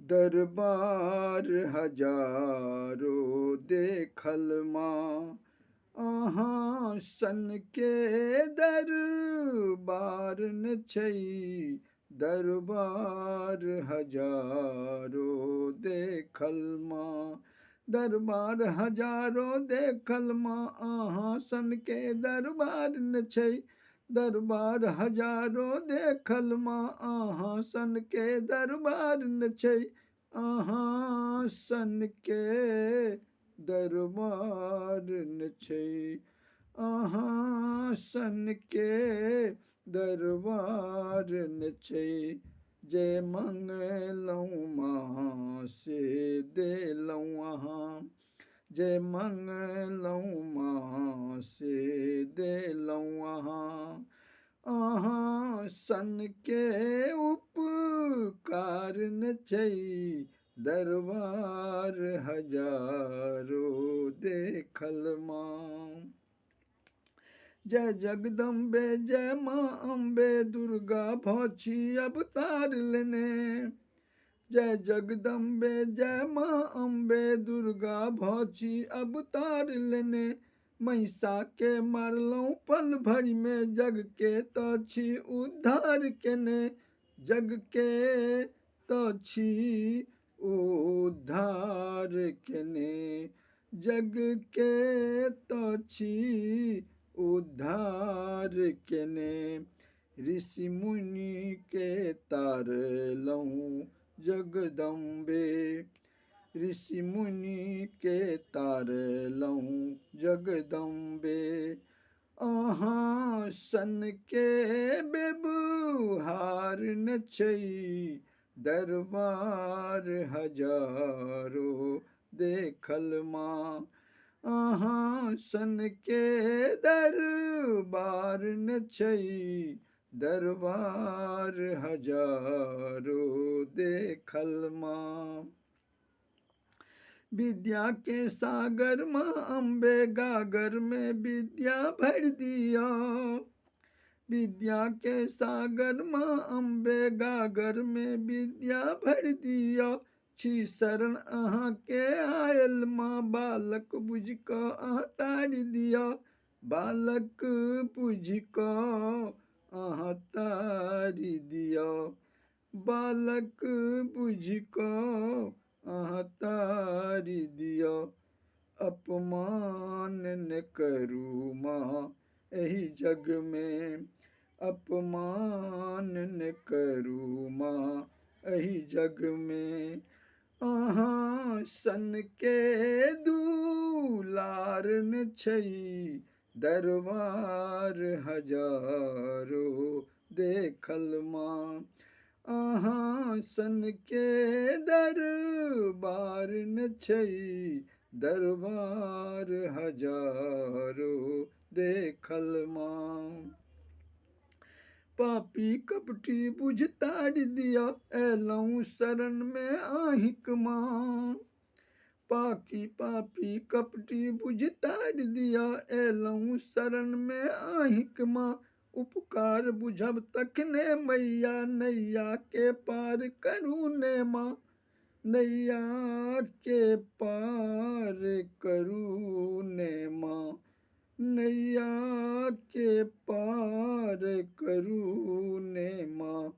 दरबार हजारों देखल माँ। अहाँ सन के दरबार न छै, दरबार हजारों देखल माँ। दरबार हजारों देखल माँ, अहाँ सन के दरबार न छै, दरबार हजारों देखल माँ। अहाँ सन के दरबार न छै, अहाँ सन के दरबार न छै, अहाँ सन के दरबार न छै। जे मंगलहुँ माँ से देलहुँ अहाँ, जे मंगलहुँ माँ से देलहुँ अहाँ। अहाँ सन के उपकार न छै, दरबार हजारों देखल माँ। जय जगदम्बे जय माँ अम्बे, दुर्गा भऽ छी अवतार लेने। जय जगदम्बे जय माँ अम्बे, दुर्गा भऽ छी अवतार लेने। महिषा के मारलहुँ पल भरि में, जग के तऽ छी उद्धार केने। जग के तऽ छी उद्धार केने, जग के तऽ छी उद्धार केने। ऋषि मुनि के तारलहुँ जगदम्बे, ऋषि मुनि के तारलहुँ जगदम्बे। अहाँ सन के व्यवहार न छै, दरबार हजारों देखल माँ। अहाँ सन के दरबार न छै, दरबार हजारों देखल माँ। विद्या के सागर माँ अम्बे, गागर में विद्या भर दिया। विद्या के सागर माँ अम्बे, गागर में विद्या भर दिया। छी शरण अहाँ के आयल माँ, बालक बुझ कऽ अहाँ तारि दिया। बालक बुझ कऽ अहाँ तारि दिया, बालक बुझ कऽ अहाँ तारि दिया। अपमान न करू माँ एहि जग में, अपमान न करू माँ एहि जग में। अहाँ सन के दुलार न छै, दरबार हजारों देखल माँ। अहाँ सन के दरबार न छै, दरबार हजारों देखल माँ। पापी कपटी बुझ तारि दिया, एलहुँ शरण में आहिक माँ। पापी कपटी बुझ तारि दिया, एलहुँ शरण में आहिक माँ। उपकार बुझब तखने मैया, नैया के पार करू ने माँ। नैया के पार करू ने माँ, नैया के पार करू ने माँ।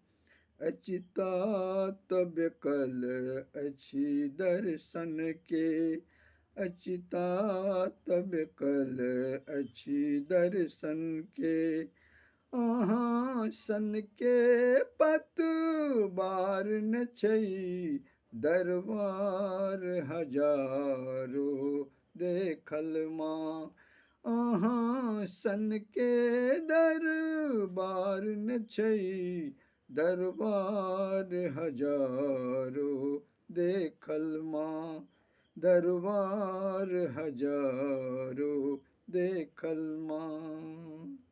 अचिता तब कल अछि दर्शन के, अचिता तब कल अछि दर्शन के। अहाँ सन के पतवार न छै, दरबार हजारों देखल माँ। अहाँ सन के दरबार न छै, दरबार हजारों देखल माँ, दरबार हजारों देखल माँ।